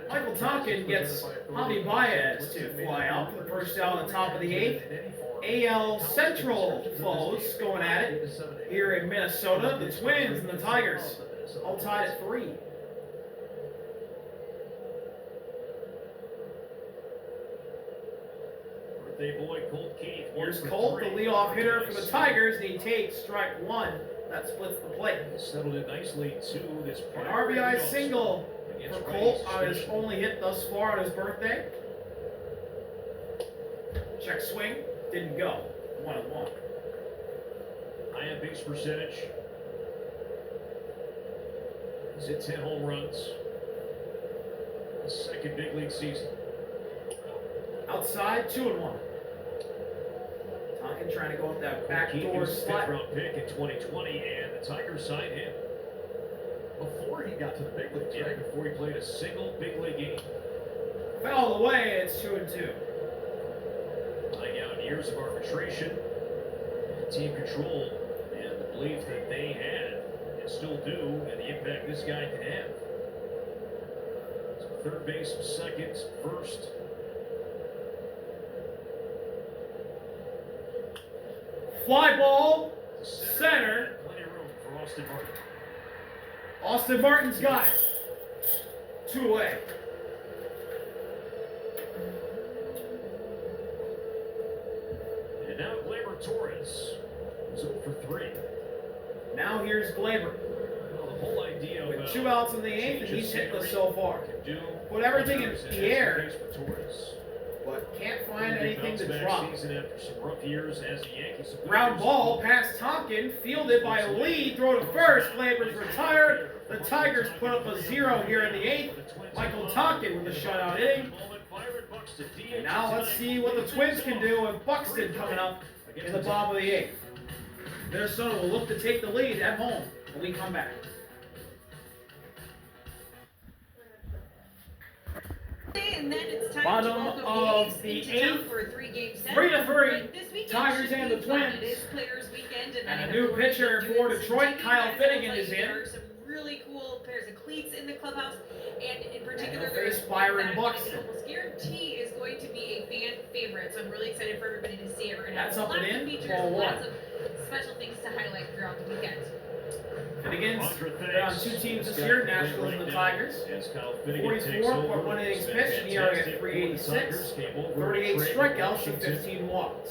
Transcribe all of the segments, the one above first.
Michael Tonkin gets Javi Baez to fly out for the first out on the top of the 8th. AL Central foes going at it here in Minnesota. The Twins and the Tigers all tied at 3. Here's Colt, the leadoff hitter for the Tigers, and he takes strike 1. That splits the plate. Settled in nicely to this an RBI single for Colt on his only hit thus far on his birthday. Check swing, didn't go. 1-1. High on base percentage. He's hit 10 home runs. His second big league season. Outside, 2-1. Tonkin trying to go with that backdoor slot. Round pick in 2020, and the Tigers signed him before he got to the big leagues, right? Before he played a single big league game. Foul away, it's 2-2. Lying out years of arbitration, and team control, and the belief that they had and still do, and the impact this guy can have. So third base, second, first. Fly ball, center. Plenty of room for Austin Martin. Austin Martin's got it. 2 away. And now Gleyber Torres is 0 for 3. Now here's Gleyber. Well, the whole idea with 2 outs in the 8th, and he's hitless so far. Put everything in the air, but can't find anything to drop. Ground ball past Tonkin, fielded by Lee, throw to first. Gleyber's retired. The Tigers put up a 0 here in the 8th. Michael Tonkin with a shutout inning. And now let's see what the Twins can do with Buxton coming up in the bottom of the 8th. Minnesota will look to take the lead at home when we come back. And then it's time Bottom to of the 8th, for a 3-game set. 3-3, Tigers and the Twins. It is Players Weekend, And a new pitcher for Detroit, Kyle Finnegan, is in. There are some really cool pairs of cleats in the clubhouse, and in particular, And face Byron Buxton. Almost guarantee is going to be a fan favorite. So I'm really excited for everybody to see it. We're going to have That's up lots and of in, features, ball lots one. of special things to highlight throughout the weekend. Finnegan's been on 2 teams this year, Nationals and the Tigers. 44.1 innings pitched, an ERA at 3.86, 38 strikeouts and 15 walks.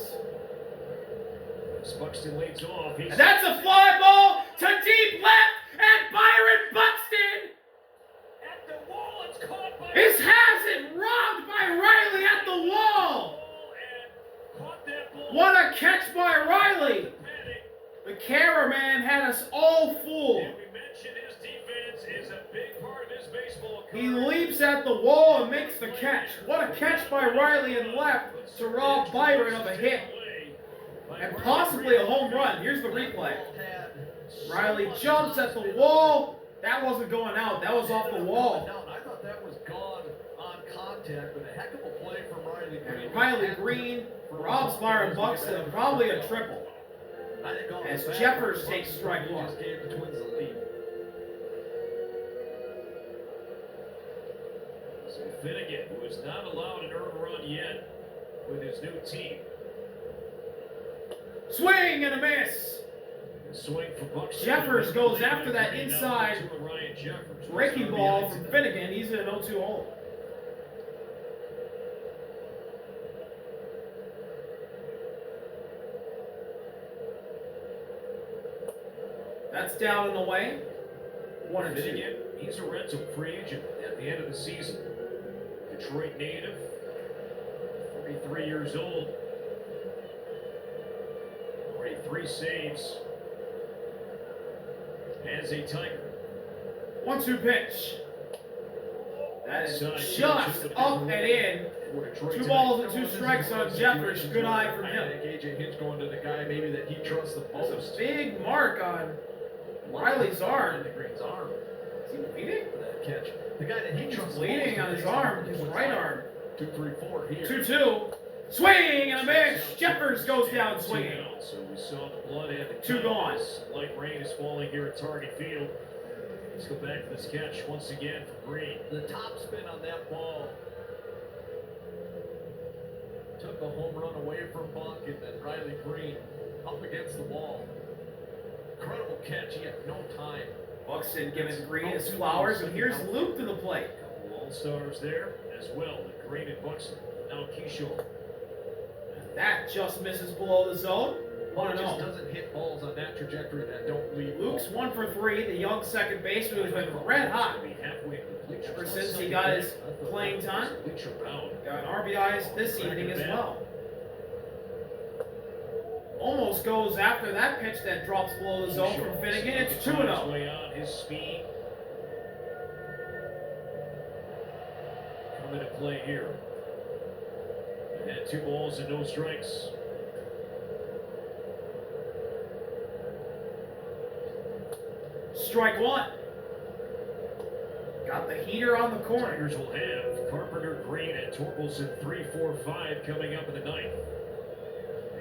Buxton leads off. And that's a fly ball to deep left, and Byron Buxton At the wall, it's caught by has it robbed by Riley at the wall. What a catch by Riley. The cameraman had us all fooled. He leaps at the wall and makes the catch. What a catch by Riley in left to rob Byron of a hit. And possibly a home run. Here's the replay. Riley jumps at the wall. That wasn't going out. That was off the wall. I thought that was gone on contact, but a heck of a play from Riley Green. And Riley Green robs Byron Buxton, probably a triple. As Jeffers takes strike 1. Just gave the Twins the lead. So Finnegan, who is not allowed an earned run yet with his new team. Swing and a miss. Swing for Buxton. Jeffers goes after that inside breaking ball from Finnegan. He's in an 0-2 hole. That's down and away. 1-2. Finnegan, he's a rental free agent at the end of the season. Detroit native, 43 years old. Already 3 saves as a Tiger. 1-2 pitch. That is just up and in. 2 balls and 2 strikes on Jeffers. Good eye from him. AJ Hinch going to the guy maybe that he trusts the most. There's a big mark on Riley's arm. Green's arm. Is he bleeding? That catch. The guy that he trusts Bleeding on his arm, his right arm. 2-3-4 here. 2-2. Swing and a miss. Jeffers goes down swinging. So we saw the blood and the 2 gone. Light rain is falling here at Target Field. Let's go back to this catch once again for Green. The top spin on that ball took a home run away from Buck, and then Riley Green up against the wall. Incredible catch. He had no time. Buxton giving Green his flowers, and here's Luke to the plate. Couple all-stars there as well. Green and Buxton. Now Kishore. That just misses below the zone. Buck just doesn't hit balls on that trajectory that don't leave. Luke's 1 for 3, the young second baseman who's been red hot ever since he got his playing time. Got RBIs this evening as well. Almost goes after that pitch that drops below the zone from Finnegan. It's 2-0. Way on his speed. Coming to play here. And had 2 balls and no strikes. Strike 1. Got the heater on the corner. Tigers will have Carpenter, Green, and Torkelson 3, 4, 5 coming up in the 9th.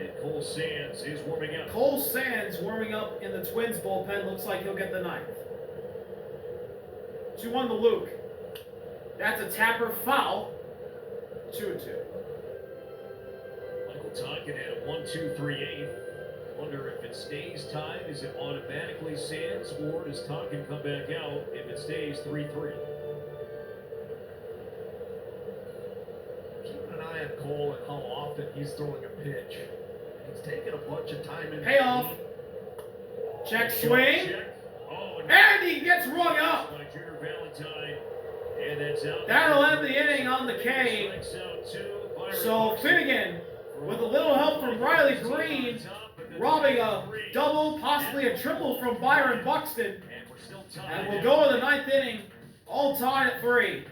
And Cole Sands is warming up. Cole Sands warming up in the Twins bullpen. Looks like he'll get the 9th. 2-1 to Luke. That's a tapper foul. 2-2. Michael Tonkin had a 1-2-3-8. Wonder if it stays tied, is it automatically Sands, or does Tonkin come back out if it stays 3-3? Keeping an eye on Cole and how often he's throwing a pitch. He's taking a bunch of time in. Payoff. Check swing. Check. Oh, And he gets rung up. by Junior Valentine. And that's out. That'll end the inning on the K. Strikes out 2. Byron So Buxton. Finnegan, with a little help from Riley Green, robbing a double, possibly a triple from Byron Buxton. And we're still tied. And we'll go to the 9th inning, all tied at 3.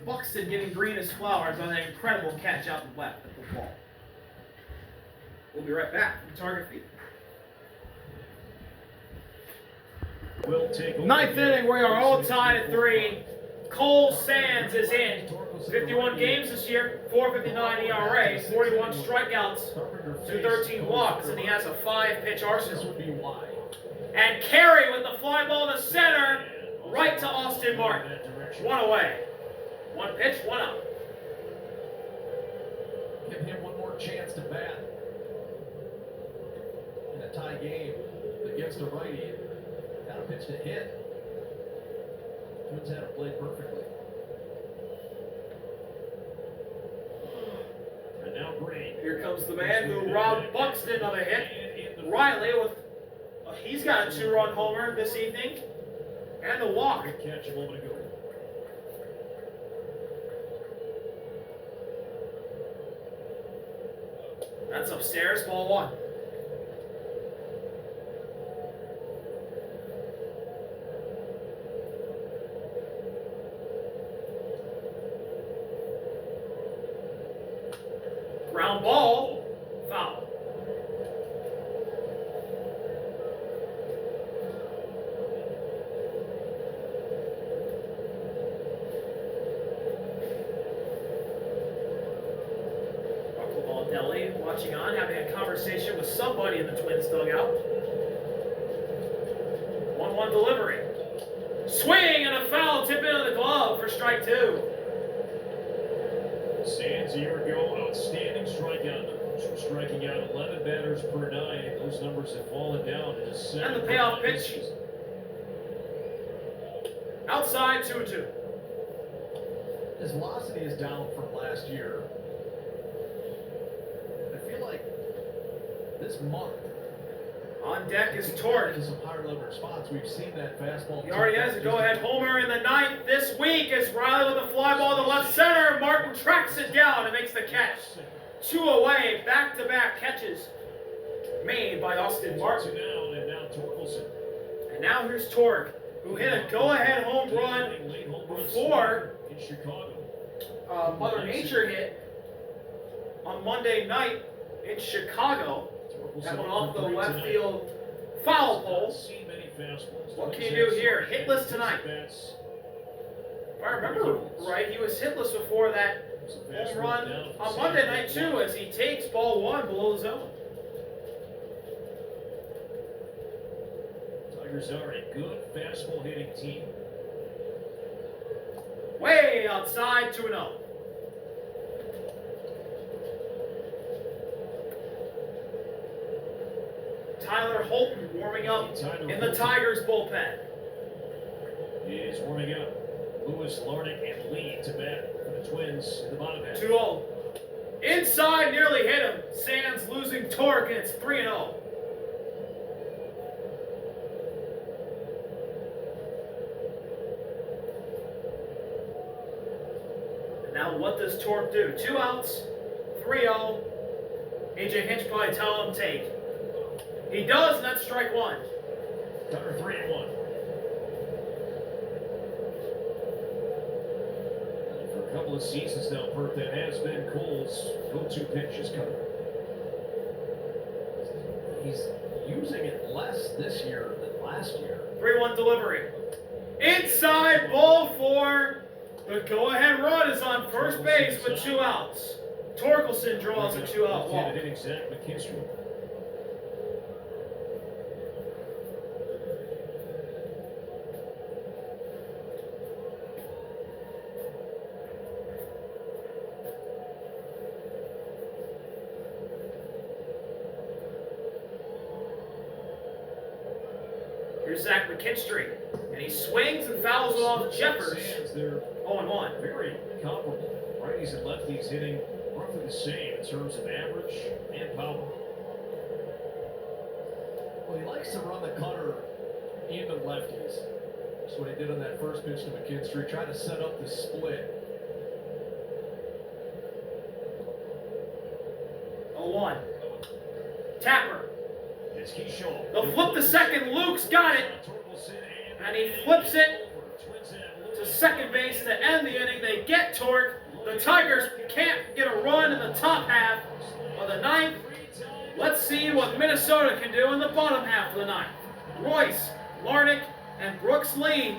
Buxton giving Green his flowers on that incredible catch out and left at the ball. We'll be right back from Target Feed. We'll take over 9th here. inning, we are all tied at 3. Cole Sands is in. 51 games this year, 4.59 ERA, 41 strikeouts, 213 walks, and he has a 5-pitch This arsenal. would be why. And Carey with the fly ball to center, right to Austin Martin. 1 away. 1 pitch, 1 out. Give him one more chance to bat. In a tie game against a righty. Got a pitch to hit. Twins had it played perfectly. And now Green. Here comes the man who robbed Buxton of a hit. Riley with, he's got a 2-run homer this evening, and a walk. Good catch a moment ago. That's upstairs, ball 1. Ground ball, foul. Buckle Deli watching on, having a conversation with somebody in the Twins dugout. 1-1 delivery. Swing and a foul, tip into the glove for strike 2. Sands a year ago, outstanding strikeout numbers. Striking out 11 batters per 9. Those numbers have fallen down to just 7. And the payoff pitch. Outside, 2-2. His velocity is down from last year. I feel like this month On deck is Torque. in some higher level spots. We've seen that fastball. He already has a go-ahead homer in the 9th this week as Riley with a fly ball to left center. Martin tracks it down and makes the catch. 2 away, back-to-back catches made by Austin Martin. And now Torkelson. And now here's Torque, who hit a go-ahead home run before in Chicago. Mother Nature hit on Monday night in Chicago. That went off the left field foul pole. What can you do here? Hitless tonight. If I remember right, he was hitless before that home run on Monday night too, as he takes ball 1 below the zone. Tigers are a good fastball hitting team. Way outside, 2-0. Tyler Holton warming up in the Tigers bullpen. He is warming up. Lewis, Larnach, and Lee to bat for the Twins in the bottom half. 2-0. Inside, nearly hit him. Sands losing torque, and it's 3-0. Now what does Torque do? 2 outs, 3-0. AJ Hinch probably tell him take. He does, and that's strike 1. Cover 3-1. For a couple of seasons now, Perk, that has been Cole's go-to pitch is cover. He's using it less this year than last year. 3-1 delivery. Inside, ball 4. The go-ahead run is on first base with 2 outs. Torkelson draws a 2-out walk. Hitting Zach McKinstry. Here's Zach McKinstry, and he swings and fouls it off Jeffers. They're 0-1. very comparable. Righties and lefties hitting roughly the same in terms of average and power. Well, he likes to run the cutter into lefties. That's what he did on that first pitch to McKinstry, trying to set up the split. 0-1. Tapper. It's Keyshaw. The flip to second. Luke's got it. And he flips it to second base to end the inning. They get Torque. The Tigers can't get a run in the top half of the 9th. Let's see what Minnesota can do in the bottom half of the 9th. Royce, Larnach, and Brooks Lee,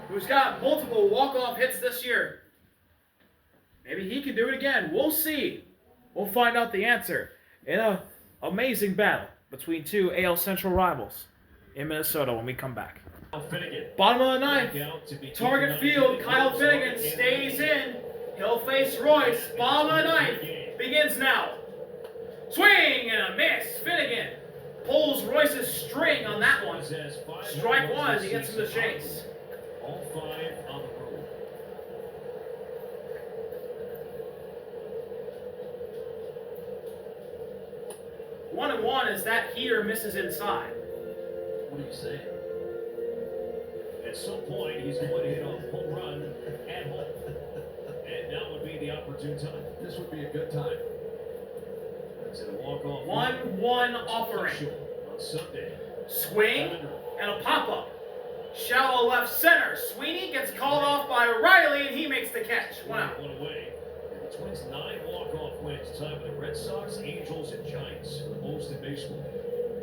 who's got multiple walk-off hits this year. Maybe he can do it again. We'll see. We'll find out the answer in an amazing battle between 2 AL Central rivals in Minnesota when we come back. Bottom of the 9th, target field, Kyle Finnegan stays in. He'll face Royce. Bottom of the 9th begins now. Swing and a miss. Finnegan pulls Royce's string on that one. Strike 1 as he gets him to chase. All 5 on the road. One and one as that heater misses inside. What are you saying? At some point, he's going to hit a home run at home. And now would be the opportune time. This would be a good time. It's a walk-off. 1-1 offering. On Sunday. Swing and a pop-up. Shallow left center. Sweeney gets called off by Riley, and he makes the catch. 1 out. One away. And the Twins' 9 walk-off wins, tied with the Red Sox, Angels, and Giants for the most in baseball.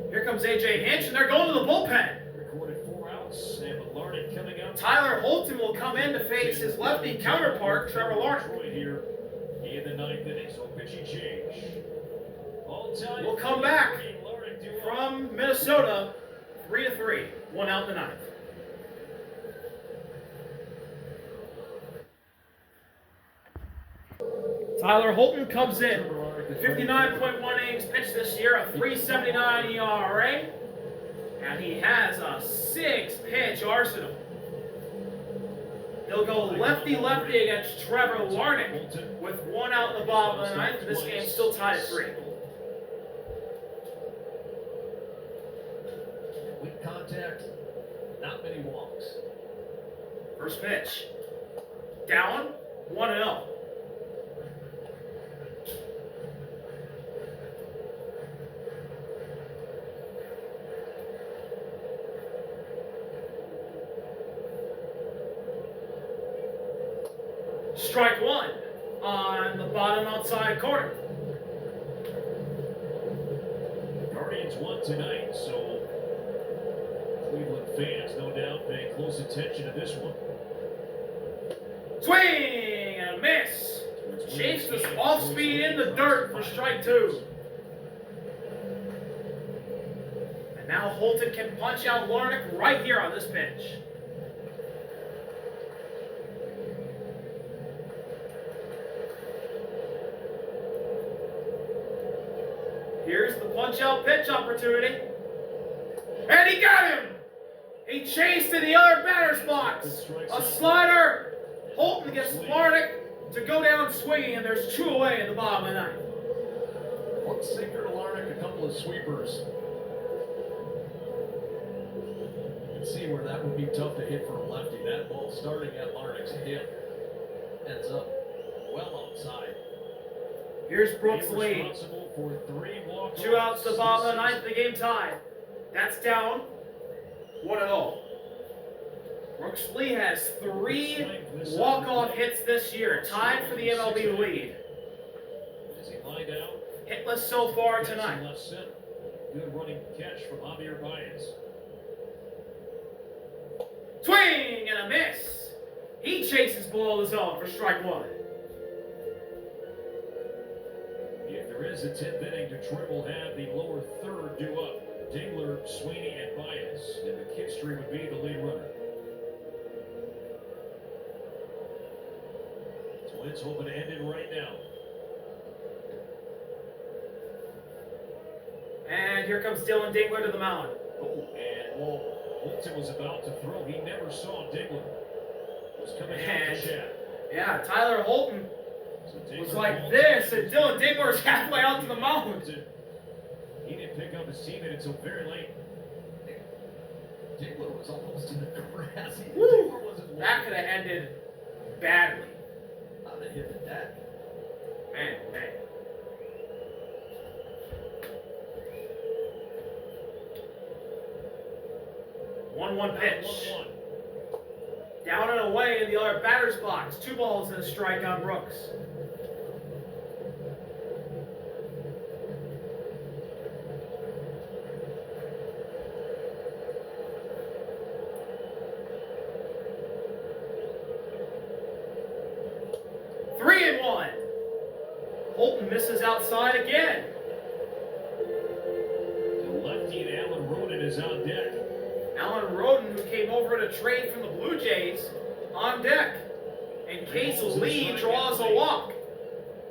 Here comes AJ Hinch, and they're going to the bullpen. Recorded 4 outs, and with Larnach coming out. Tyler Holton will come in to face his lefty counterpart, Trevor Larnach. Here in the 9th inning, so pitching change. All-time. We'll come back from Minnesota, 3-3, 1 out in the 9th. Tyler Holton comes in. 59.1 innings pitched this year, a 3.79 ERA, and he has a 6-pitch arsenal. He'll go lefty-lefty against Trevor Larnach with 1 out in the bottom of the 9th. This game's still tied at 3. Weak contact, not many walks. First pitch. Down, 1-0. Strike 1 on the bottom outside corner. Guardians won tonight, so Cleveland fans, no doubt, paying close attention to this one. Swing and a miss. Chase this off speed in the dirt for strike 2. And Now Holton can punch out Larnach right here on this pitch. Here's the punch-out pitch opportunity. And he got him! He chased to the other batter's box. A slider. Holton gets Larnach to go down swinging, and there's 2 away in the bottom of the ninth. One sinker to Larnach, a couple of sweepers. You can see where that would be tough to hit for a lefty. That ball starting at Larnach's hip ends up well outside. Here's Brooks' lead. For 3 walk-offs. 2 outs to the bottom of the ninth, the game tied. That's down 1-0. Brooks Lee has 3 walk-off hits this year, tied for the MLB lead. As he lined out, Hitless so far tonight. left center. Good running catch from Javier Baez. Swing and a miss. He chases below the zone for strike 1. If there is a 10th inning, Detroit will have the lower third due up. Dingler, Sweeney, and Baez. And McKinstry would be the lead runner. Twins hoping to end it right now. And here comes Dylan Dingler to the mound. Oh, and Holton was about to throw. He never saw Dingler. Was coming out the shaft. Yeah, Tyler Holton So was Dingler like falls this, into and Dylan Dingler's halfway out to the mound. He didn't pick up his teammate until very late. Gleyber was almost in the grass. Woo! Gleyber wasn't That could have ended badly. I'd have hit that. Man, man. One pitch. 1-1. Down and away in the other batter's box. 2 balls and a strike on Brooks. Three and 1. Holton misses outside again. The lefty and Alan Roden is on deck. Alan Roden, who came over to trade from the Blue Jays, on deck. And Case Lee draws a walk.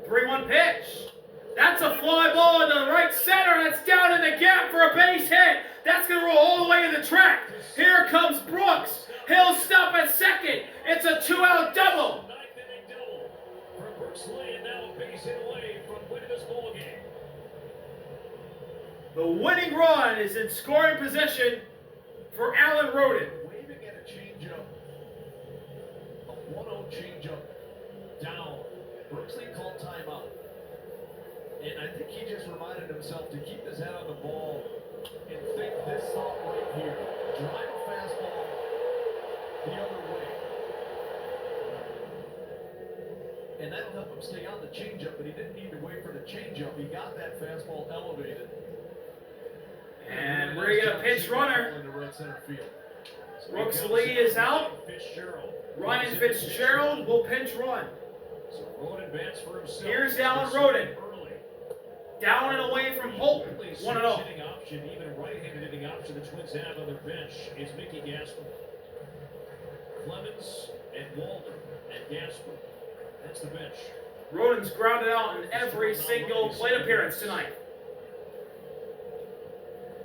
3-1 pitch. That's a fly ball into the right center. That's down in the gap for a base hit. That's going to roll all the way to the track. Here comes Brooks. He'll stop at second. It's a 2-out double. Ninth inning double for Brooks Lee, and now a base hit away from winning this ball game. The winning run is in scoring position for Alan Roden. Waving at a changeup. A 1-0 changeup down. Brooks Lee called timeout. And I think he just reminded himself to keep his head on the ball and think this thought right here. Drive a fastball the other way. And that'll help him stay on the changeup, but he didn't need to wait for the changeup. He got that fastball elevated. And we're going to get a pinch runner. In the right center field. Brooks Lee is out. Fitzgerald. Ryan Fitzgerald will pinch run. So Roden bats for himself. Here's Alan Roden. Down and away from Holton. 1-0. Hitting option, even right-handed hitting option the Twins have on their bench is Mickey Gasper. Clemens and Walden and Gasper. That's the bench. Roden's grounded out in every single plate appearance tonight.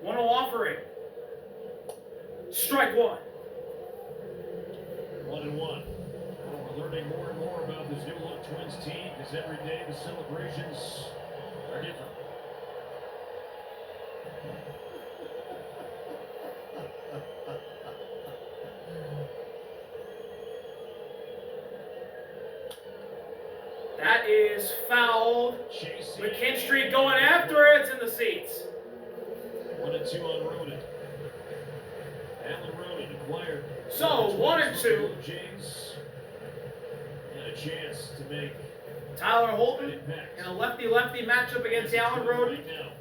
1-0 offering. Strike 1. 1-1. Well, we're learning more and more about this new look Twins team because every day the celebrations are different. That is foul. Chasing. McKinstry going after it. It's in the seats. 1-2 on Roden. Alan Roden acquired. So, 1-2. James had a chance to make Tyler an Holton impact. in a lefty-lefty matchup against Alan Roden, Right now.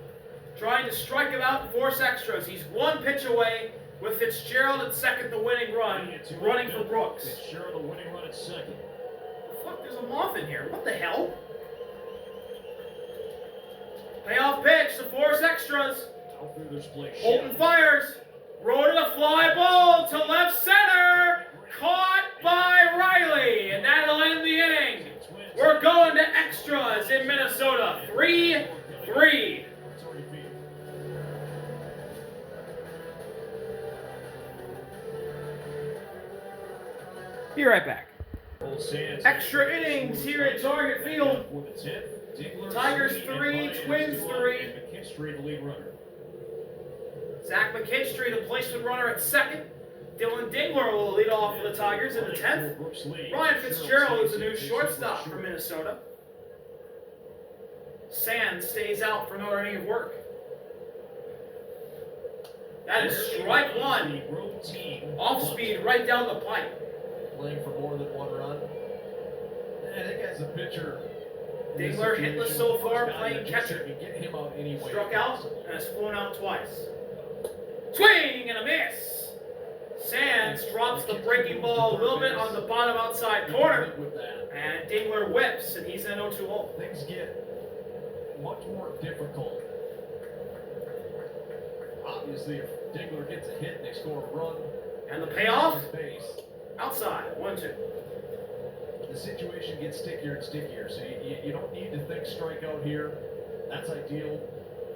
trying to strike him out and force extras. He's 1 pitch away with Fitzgerald at second, the winning run, running for Brooks. Fitzgerald, the winning run at second. Fuck, there's a moth in here. What the hell? Payoff pitch to force extras. Outfielders play Holton short. fires. Rode a fly ball to left center. Caught by Riley. And that'll end the inning. We're going to extras in Minnesota. 3-3. Be right back. Extra innings here at Target Field. Tigers 3, Twins 3. Zach McKinstry, the placement runner at second. Dylan Dingler will lead off for the Tigers in the 10th. Ryan Fitzgerald is the new shortstop for Minnesota. Sands stays out for another inning of work. That is strike one. Off speed right down the pipe. Playing for more than one run. I think as a pitcher, Dingler hitless so far, playing catcher. Get him out anyway. Struck out and has flown out twice. Swing and a miss. Sands drops the breaking ball a little bit on the bottom outside corner. And Dingler whips, and he's in 0-2 hole. Things get much more difficult. Obviously, if Dingler gets a hit, they score a run. And the payoff? Base. Outside, 1-2. The situation gets stickier and stickier, so you don't need to think strikeout here. That's ideal.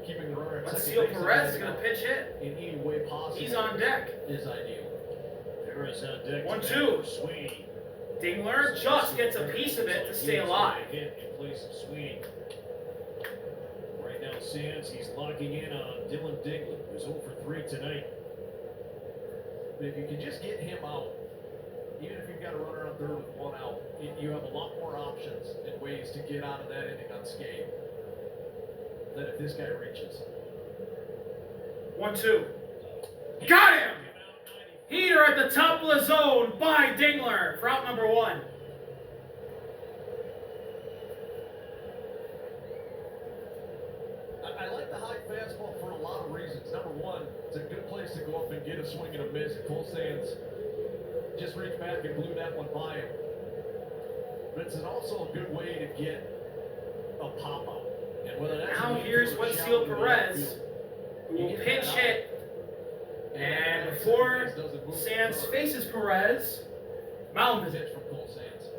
Keeping the runner at second base. Perez is going to pitch hit. In any way possible. He's on deck. Is ideal. Perez on deck. 1-2. Sweeney. Dingler just gets a piece of it to stay alive. Hit in place of Sweeney. Right now, Sands, he's locking in on Dylan Dingler, who's 0 for 3 tonight. But if you can just get him out, even if you've got a runner on third with one out, you have a lot more options and ways to get out of that inning unscathed than if this guy reaches. 1-2. Got him! Heater at the top of the zone by Dingler for out number 1. I like the high fastball for a lot of reasons. Number one, it's a good place to go up and get a swing and a miss. Cole Sands just reached back and blew that one by him. But it's also a good way to get a pop out. And whether that's now here's Wendell Perez, who will pinch hit. And before Sands faces Perez, mound visit from Cole Sands.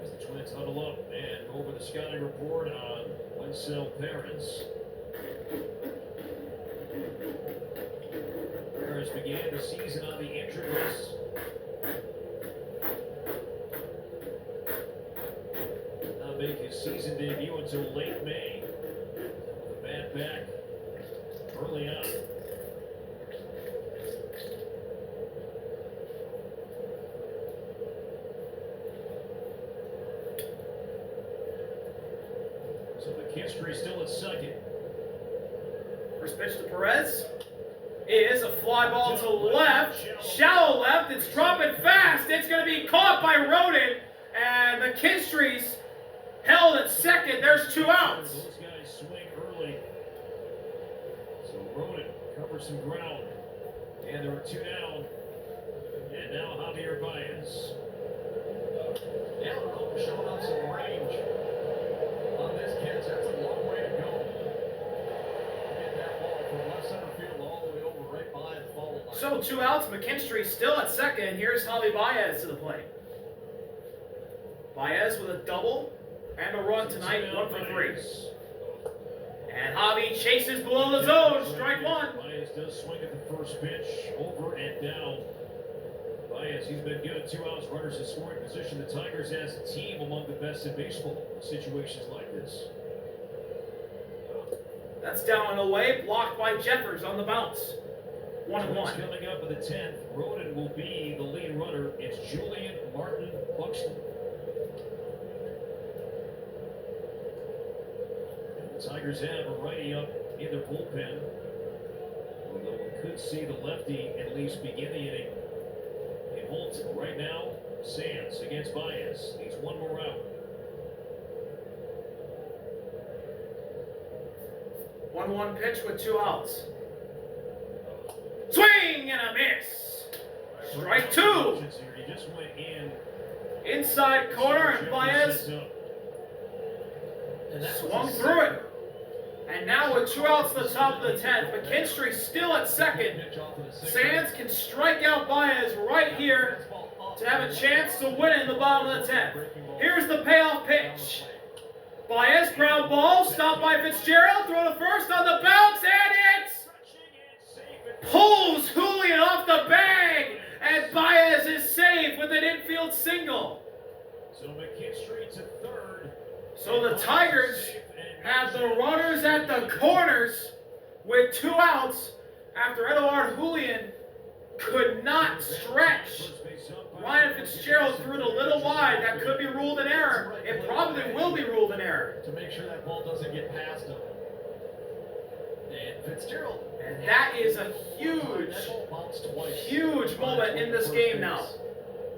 As the Twins huddle up and over the scouting report on Wendell Perez. Perez began the season on the injured list. Not make his season debut until late May. The bat back early on. So McKinstry still at second. First pitch to Perez is a fly ball to left, shallow left. It's dropping fast. It's going to be caught by Roden, and McKinstry's held at second. There's 2 outs. Those guys swing early. So Roden covers some ground, and there are 2 down. And now Javier Baez. Yeah, Roden showing off some range on this catch. That's a long way to go. Get that ball from left center field all the way over right by the foul line. So 2 outs. McKinstry still at second. Here's Javi Baez to the plate. Baez with a double and a run tonight, 1 for 3. And Javi chases below the zone. Strike 1. Baez does swing at the first pitch, over and down. Baez, he's been good. 2 outs, runners in scoring position. The Tigers as a team among the best in baseball in situations like this. That's down and away, blocked by Jeffers on the bounce. 1-1. Coming up in the 10th, Roden will be the lead runner. It's Julian Martin Buxton. And the Tigers have a righty up in their bullpen. Although we could see the lefty at least begin the inning. In Holt right now, Sands against Baez. Needs 1 more out. 1-1 pitch with 2 outs. Swing and a miss. Strike 2. He just went in. Inside corner, and Baez swung through it. And now with 2 outs to the top of the 10th, McKinstry still at second. Sands can strike out Baez right here to have a chance to win it in the bottom of the 10th. Here's the payoff pitch. Baez ground ball, stopped by Fitzgerald, throw to first on the bounce, and it pulls Julian off the bag, and Baez is safe with an infield single. So McKinstry to third. So the Tigers have the runners at the corners with 2 outs after Eduard Julian could not stretch. Ryan Fitzgerald threw it a little wide. That could be ruled an error. It probably will be ruled an error. To make sure that ball doesn't get past him. And Fitzgerald. And that is a huge, huge moment in this game now.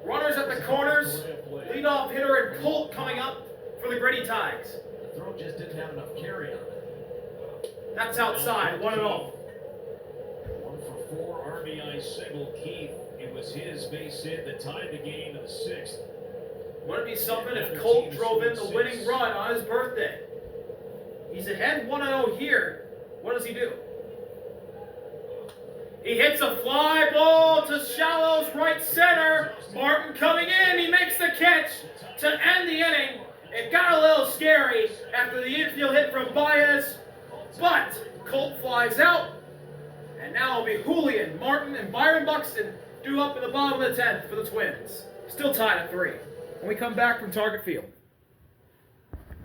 Runners at the corners, leadoff hitter and Colt coming up for the Gritty Tigers. The throw just didn't have enough carry on it. That's outside, 1-0. 1 for 4 RBI single. Keith, it was his base hit that tied the game in the 6th. Wouldn't it be something if Colt drove in the winning run on his birthday? He's ahead 1-0 here. What does he do? He hits a fly ball to Shallows right center. Martin coming in. He makes the catch to end the inning. It got a little scary after the infield hit from Baez, but Colt flies out. And now it'll be Julian, Martin, and Byron Buxton due up in the bottom of the 10th for the Twins. Still tied at 3. When we come back from Target Field.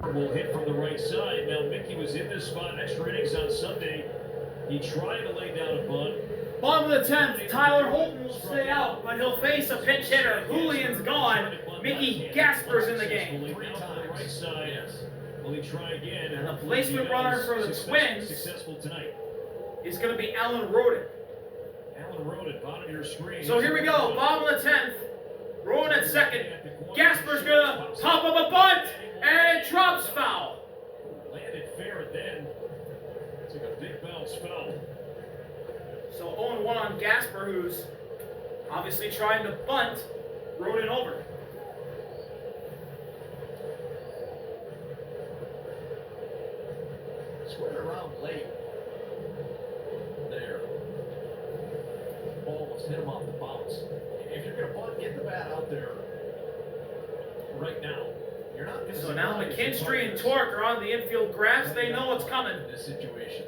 Will hit from the right side. Now Mickey was in this spot extra innings on Sunday. He tried to lay down a bunt. Bottom of the 10th, Tyler Holton will stay out, but he'll face a pinch hitter. Julian's gone. Mickey Gasper's in the game. Three on the right side. Will he try again? And the placement runner for the Twins successful tonight is going to be Alan Roden. Alan Roden, bottom of your screen. So here we go, bottom of the 10th. Roden at second. Gasper's going to pop up a bunt, and it drops foul. Landed fair and then took a big bounce foul. So 0-1 on Gasper, who's obviously trying to bunt Roden over. Squared around late. There. Ball almost hit him off the bounce. If you're going to bunt, get the bat out there right now. You're not going to. So now McKinstry and Torque are on the infield grass. They know what's coming. In this situation.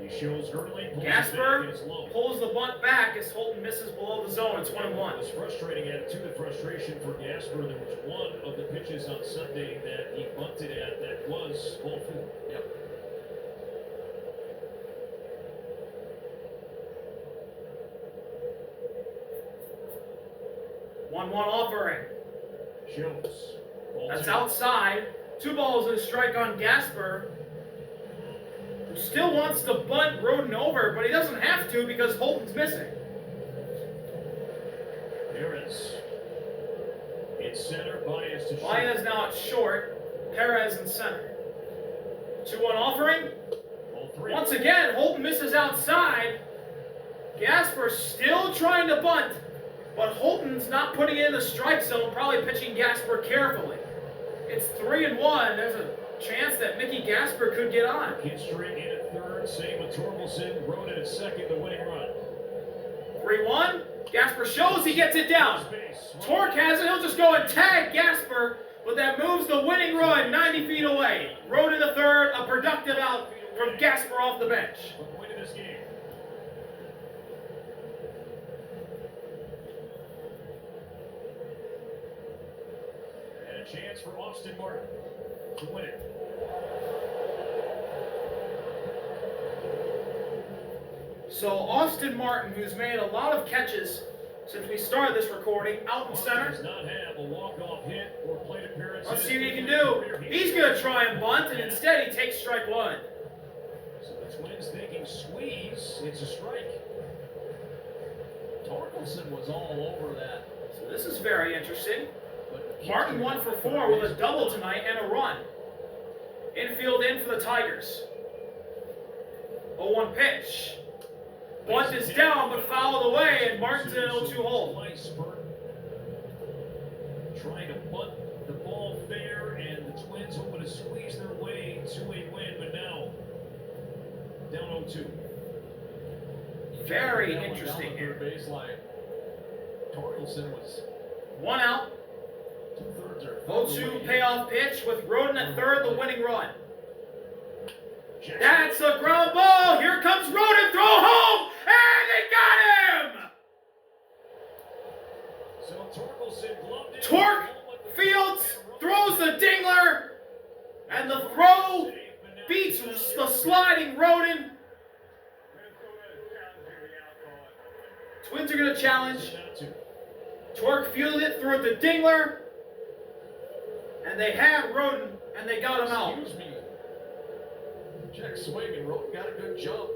He shows early. Gasper pulls the bunt back as Holton misses below the zone. It's 1-1. It was frustrating attitude of frustration for Gasper. There was one of the pitches on Sunday that he bunted at that was ball 4. Yep. Offering. Shows. That's outside. 2 balls and a strike on Gasper, who still wants to bunt Roden over, but he doesn't have to because Holton's missing. Perez in center. Baez to short. Baez now at short. Perez in center. 2-1 offering. Ball 3. Once again, Holton misses outside. Gasper still trying to bunt, but Holton's not putting it in the strike zone, probably pitching Gasper carefully. It's 3-1. There's a chance that Mickey Gasper could get on. McKinstry in at third. Same with Torkelson. Roden at second. The winning run. 3-1. Gasper shows he gets it down. Torque has it. He'll just go and tag Gasper, but that moves the winning run 90 feet away. Roden the third. A productive out from Gasper off the bench. Winning this game. And a chance for Austin Martin to win it. So Austin Martin, who's made a lot of catches since we started this recording, out in center. Does not have a walk-off hit or plate appearance. Let's see what he can do. He's going to try and bunt, and instead he takes strike 1. So the Twins thinking squeeze. It's a strike. Torkelson was all over that. So this is very interesting. But Martin 1 for 4 with a double tonight and a run. Infield in for the Tigers. 0-1 pitch. Bunt is down, but fouled away, and Martin's in an 0-2 hole. Trying to bunt the ball fair, and the Twins hoping to squeeze their way 2-8 win, but now down 0-2. Very Down interesting the here. third baseline. Torkelson was 1 out. 2/3 or 0-2 payoff pitch with Roden at third, the winning run. That's a ground ball. Here comes Roden. Throw home. And they got him. So Torkelson gloved it. Torque Fields throws the dingler. And the throw beats the sliding Roden. Twins are going to challenge. Torque fielded it, threw it to dingler. And they had Roden, and they got him out. Excuse me. Check swing, and Roden got a good jump.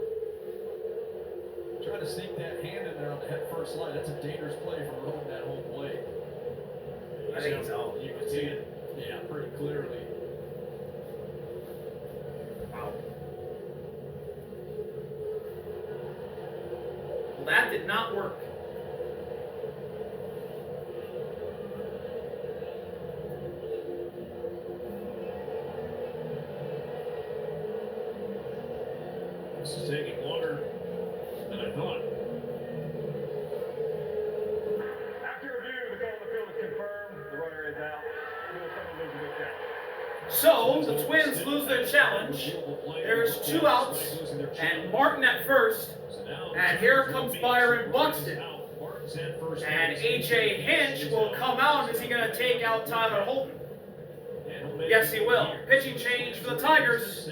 Trying to sneak that hand in there on the head first line. That's a dangerous play for Roden, that whole play. I think it's out. You can see it, yeah, pretty clearly. Wow. Well, that did not work. This is taking longer than I thought. After review, the call on the field is confirmed. The runner is out. Minnesota loses their challenge. So, the Twins lose their challenge. There's 2 outs, and Martin at first. And here comes Byron Buxton. And A.J. Hinch will come out. Is he going to take out Tyler Holton? Yes, he will. Pitching change for the Tigers.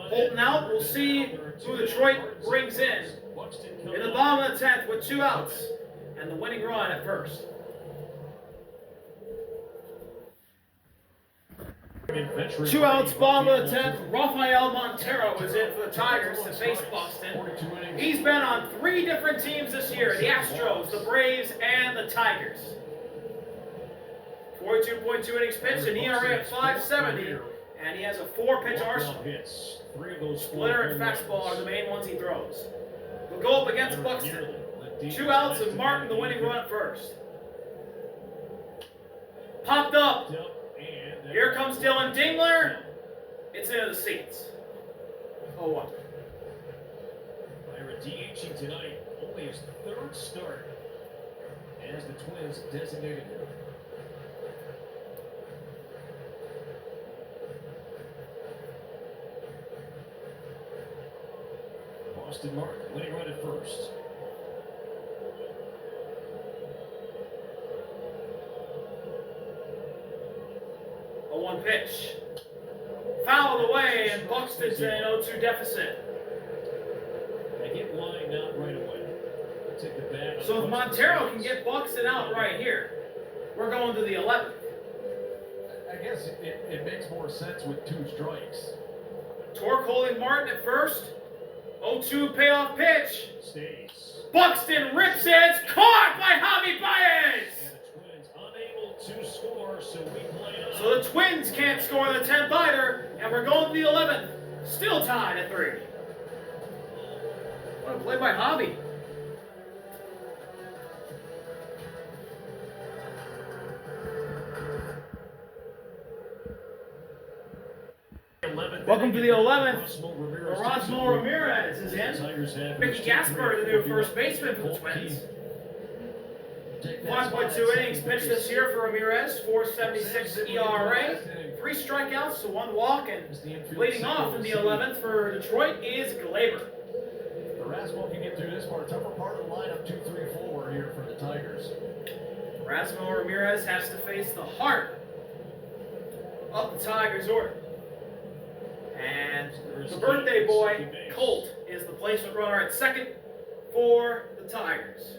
Holton out. We'll see who Detroit brings in the bottom of the 10th with 2 outs and the winning run at first. Two outs, bottom of the 10th. Rafael Montero is in for the Tigers to face Buxton. He's been on 3 different teams this year: the Astros, the Braves, and the Tigers. 42.2 innings pitched, an ERA of 5.70, and he has a 4-pitch arsenal. Splitter and fastball are the main ones he throws. We'll go up against Buxton. 2 outs and Martin the winning run at first. Popped up. Here comes Dylan Dingler. It's into the seats. 0-1. Byron DHing tonight, only his 3rd start as the Twins designated him. Austin Martin winning run at first. A 1 pitch. Fouled away, and Buxton's in an 0-2 deficit. They get lined out right away. Take the bat. So if Montero can get Buxton out right here, we're going to the 11th. I guess it makes more sense with 2 strikes. Torque holding Martin at first. 0-2 payoff pitch. Stays. Buxton rips it. It's caught by Javi Baez. And the Twins unable to score, so we play on. So the Twins can't score in the 10th either, and we're going to the 11th. Still tied at 3. What a play by Javi. Welcome to the 11th. Erasmo Ramirez is in. Mickey Gasper, the new first baseman for the Twins. 5.2 innings pitched this year for Ramirez, 4.76 ERA, 3 strikeouts to 1 walk, and leading off in the 11th for Detroit is Gleyber. Erasmo can get through this part. Tougher part of the lineup, 2-3-4 here for the Tigers. Erasmo Ramirez has to face the heart of the Tigers' order. And the birthday boy, Colt, is the placement runner at second for the Tigers.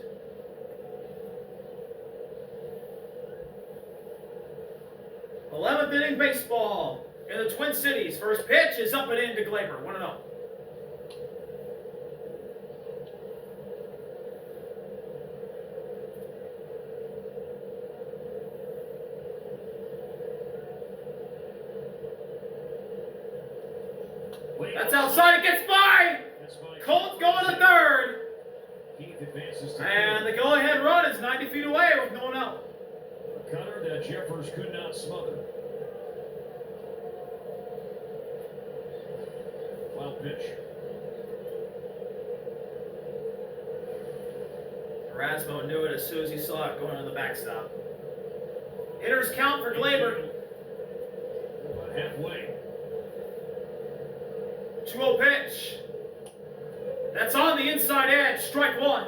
Eleventh inning baseball in the Twin Cities. First pitch is up and in to Gleyber, 1-0. That's outside, it gets by! Colt going to third. And the go-ahead run is 90 feet away with no one out. A cutter that Jeffers could not smother. Foul pitch. Erasmo knew it as soon as he saw it going on the backstop. Hitters count for Gleyber. About halfway. 2-0 pitch. That's on the inside edge. Strike one.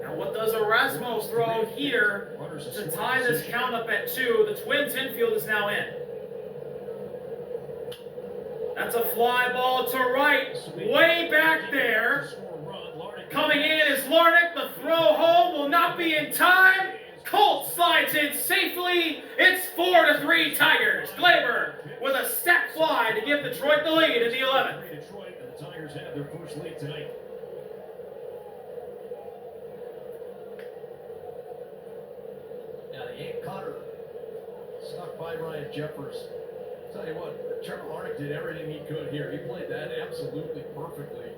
Now what does Erasmo throw here to tie this count up at 2? The Twins infield is now in. That's a fly ball to right. Way back there. Coming in is Larnick. The throw home will not be in time. Colt slides in safely. It's 4-3 Tigers. Gleyber with a sac fly to give Detroit the lead in the 11th. Detroit and the Tigers have their first lead tonight. Now the Yank cutter snuck by Ryan Jeffers. Tell you what, Trevor Larnick did everything he could here. He played that absolutely perfectly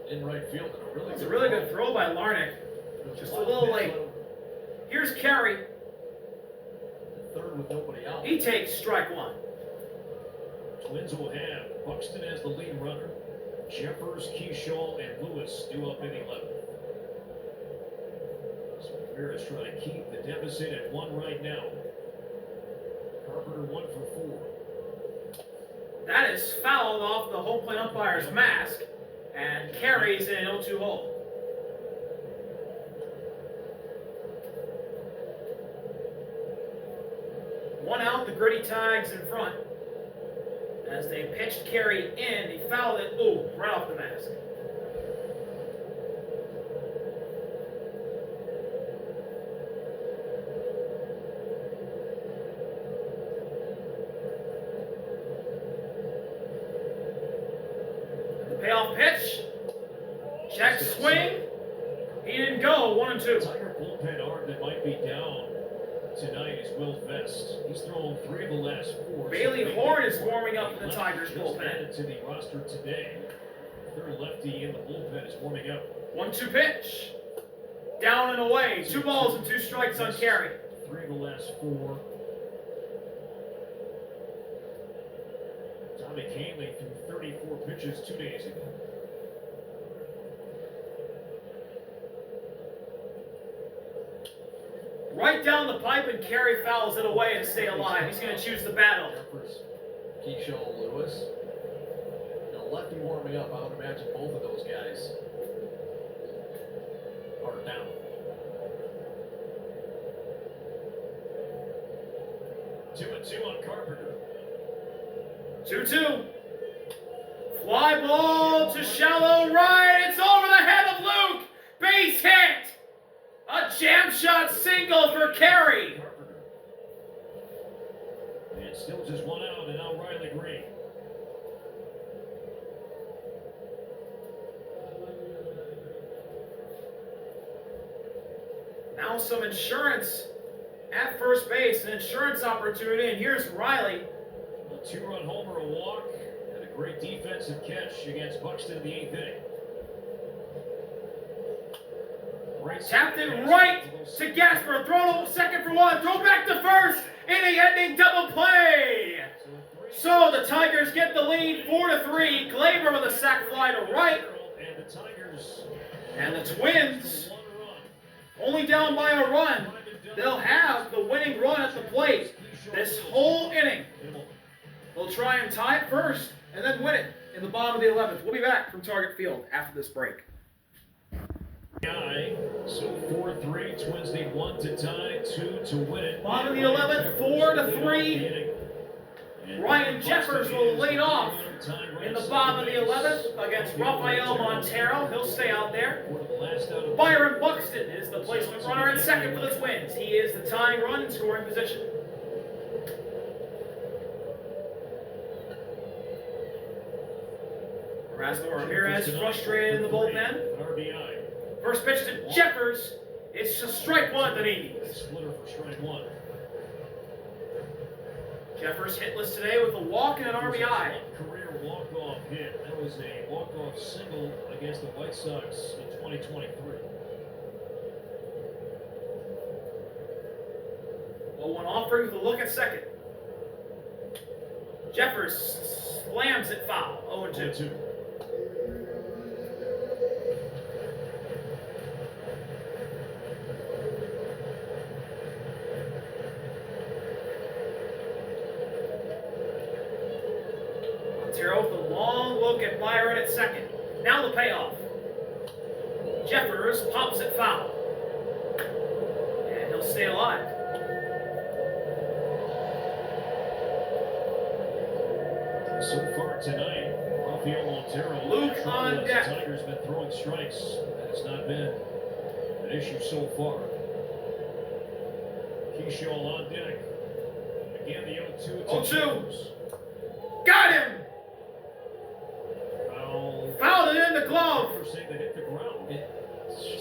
in right field. It's a really good throw by Larnick. Just a little late. Here's Carey. Third with nobody out. He takes strike one. Twins will have Buxton as the lead runner. Jeffers, Keyshaw, and Lewis due up in the 11th. So Ramirez trying to keep the deficit at 1 right now. Carpenter 1 for 4. That is fouled off the home plate umpire's mask and carries in an 0-2 hole. One out, the Gritty Tigers in front. As they pitched Carey in, he fouled it, ooh, right off the mask. The payoff pitch. Check swing. He didn't go, 1-2. Tiger bullpen arm that might be down tonight is Will Vest. He's thrown 3 of the last 4. Bailey Horn is warming up in the Tigers Just bullpen. added to the roster today. Third lefty in the bullpen is warming up. 1-2 pitch. Down and away. 2 balls and 2 strikes on Carey. 3 of the last 4. Tommy Kahnle threw 34 pitches 2 days ago. Right down the pipe, and Carey fouls it away to stay alive. He's going to choose the battle. Keyshaw, Lewis. You know, lefty warming up. I would imagine both of those guys are down. Two and two on Carpenter. 2-2. Fly ball to shallow right. It's over the head of Luke. Base hit. A jam shot single for Carey. And still just 1 out, and now Riley Green. Now some insurance at first base, an insurance opportunity, and here's Riley. A 2-run homer, a walk, and a great defensive catch against Buxton in the 8th inning. Tapped it right to Gasper. Throw to second for 1. Throw back to first. Inning-ending double play. So the Tigers get the lead 4-3. Gleyber with a sac fly to right. And the Tigers. And the Twins only down by a run. They'll have the winning run at the plate this whole inning. They'll try and tie it first and then win it in the bottom of the 11th. We'll be back from Target Field after this break. So 4-3, Twins need 1 to tie, 2 to win it. Bottom of the 11th, 4-3. Ryan Jeffers will lead off in the bottom of the 11th against Rafael Montero. He'll stay out there. Byron Buxton is the placement runner at second for the Twins. He is the tying run in scoring position. Erasmo Ramirez frustrated in the bullpen. RBI. First pitch to Jeffers. It's just strike 1 at the knees. Splitter for strike 1. Jeffers hitless today with a walk and an RBI. Career walk-off hit. That was a walk-off single against the White Sox in 2023. 0-1 offering with a look at second. Jeffers slams it foul. 0-2. 0-2. Montero with a long look at Byron at second. Now the payoff. Jeffers pops it foul. And he'll stay alive. So far tonight, Rafael Montero. Luke on deck. Tigers been throwing strikes. That has not been an issue so far. Keyshaw on deck. Again, the 0-2. 0-2. Got him! Foul. Fouled it in the glove. Saying that hit the ground. It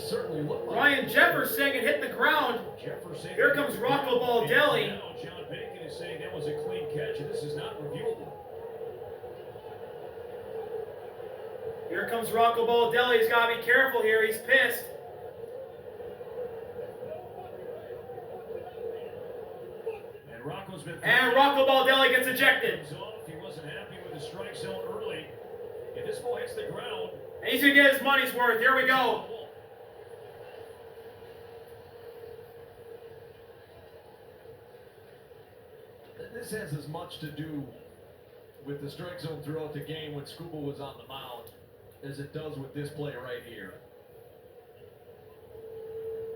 certainly looked like Ryan Jeffers saying it hit the ground. Jefferson. Here comes Rocco Baldelli. Now John Bacon is saying that was a clean catch, and this is not reviewable. Here comes Rocco Baldelli. He's got to be careful here. He's pissed. And Rocco Baldelli gets ejected. He wasn't happy with the strike zone early. If this ball hits the ground, and he's going to get his money's worth. Here we go. this has as much to do with the strike zone throughout the game when Scuba was on the mound as it does with this play right here.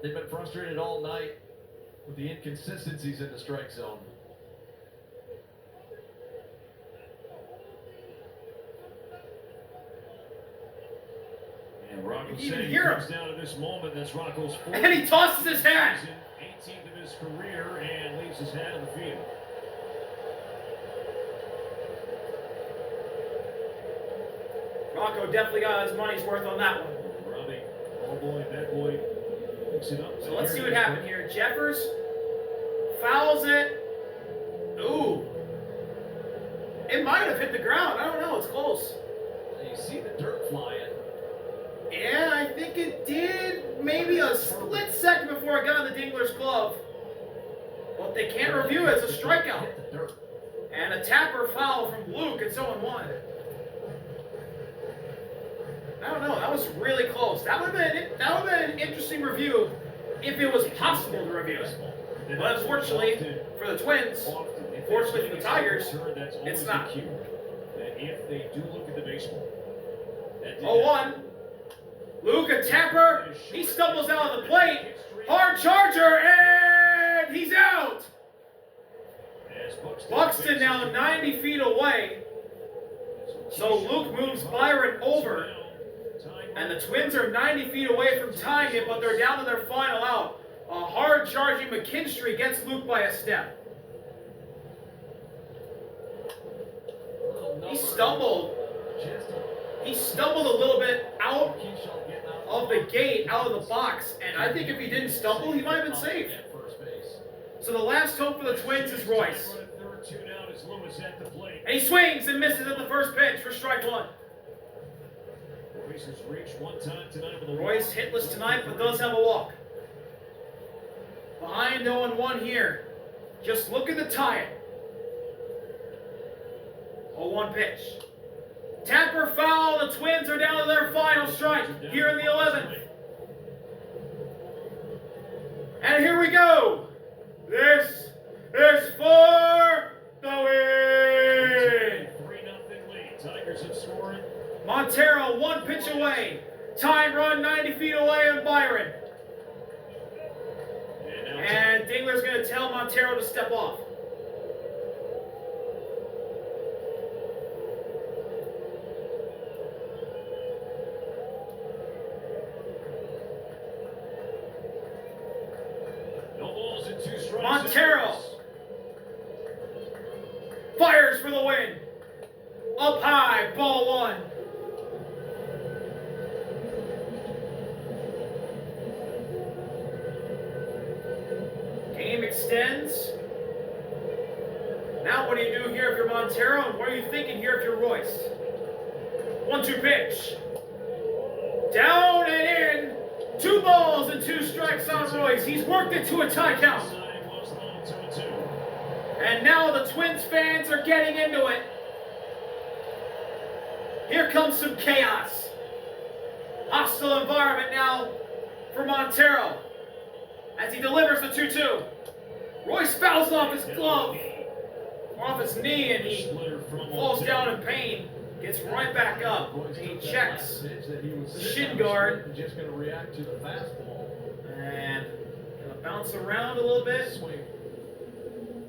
They've been frustrated all night with the inconsistencies in the strike zone. And Rocco You can saying he hear comes down to this moment. That's Rocco's fourth. And he tosses his hat. 18th of his career and leaves his hat on the field. Rocco definitely got his money's worth on that one. Robbie, ball boy, bad boy, picks it up. So let's see what happened here. Jeffers fouls it. Ooh. It might have hit the ground. I don't know. It's close. You see the dirt flying. Yeah, I think it did maybe a split second before it got on the Dingler's glove. But they can't review it. It's a strikeout. Hit the dirt. And a tapper foul from Luke. It's 0-1. I don't know. That was really close. That would have been an interesting review if it was possible to review it. But unfortunately for the Twins, fortunately for the Tigers, it's not. And if they do look at the baseball, 0-1. Luke, a tapper. He stumbles out of the plate. Hard charger, and he's out. Buxton now 90 feet away. So Luke moves Byron over. And the Twins are 90 feet away from tying it, but they're down to their final out. A hard charging McKinstry gets Luke by a step. He stumbled. He stumbled a little bit out of the gate, out of the box. And I think if he didn't stumble, he might have been safe. So the last hope for the Twins is Royce. And he swings and misses at the first pitch for strike one. Royce hitless tonight, but does have a walk. Behind 0-1 here. Just looking to tie it. 0-1 pitch. Tapper foul. The Twins are down to their final strike here in the 11th. And here we go. This is for the win. 3-0 lead. Tigers have scored. Montero one pitch away. Tying run 90 feet away on Byron. And Dingler's going to tell Montero to step off. No balls and 2 strikes. Montero fires for the win. Up high, ball one. Game extends. Now what do you do here if you're Montero? And what are you thinking here if you're Royce? 1-2 pitch. Down and in. 2 balls and 2 strikes on Royce. He's worked it to a tie count. And now the Twins fans are getting into it. Here comes some chaos. Hostile environment now for Montero as he delivers the 2-2. Royce fouls off his glove, off his knee, and he falls down in pain. Gets right back up. He checks the shin guard. Just going to react to the fastball. And gonna bounce around a little bit. Swing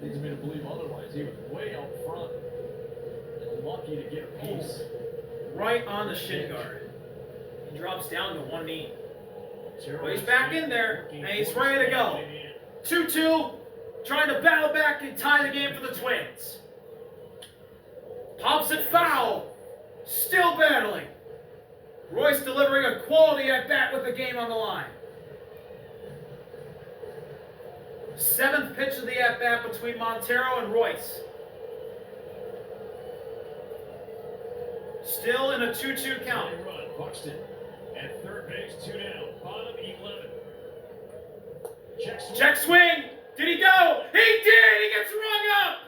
leads me to believe otherwise. He was way out front and lucky to get a piece. Right on the shin guard. He drops down to one knee. But he's back in there, and he's ready to go. 2-2, trying to battle back and tie the game for the Twins. Pops it foul. Still battling. Royce delivering a quality at bat with the game on the line. 7th pitch of the at bat between Montero and Royce. Still in a 2-2 count. Buxton at third base, 2 down, bottom 11. Check swing. Did he go? He did. He gets rung up.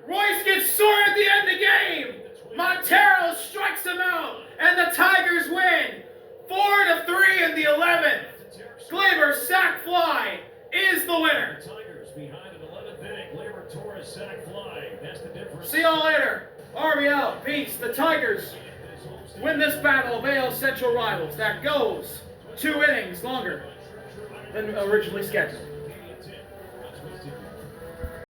Royce gets sore at the end of the game. Montero strikes him out, and the Tigers win 4-3 in the 11th. Gleyber's sac fly is the winner. Tigers behind an 11th inning. Gleyber Torres sac fly. That's the difference. See y'all later. Army out. Peace. The Tigers win this battle of AL Central rivals that goes 2 innings longer than originally scheduled.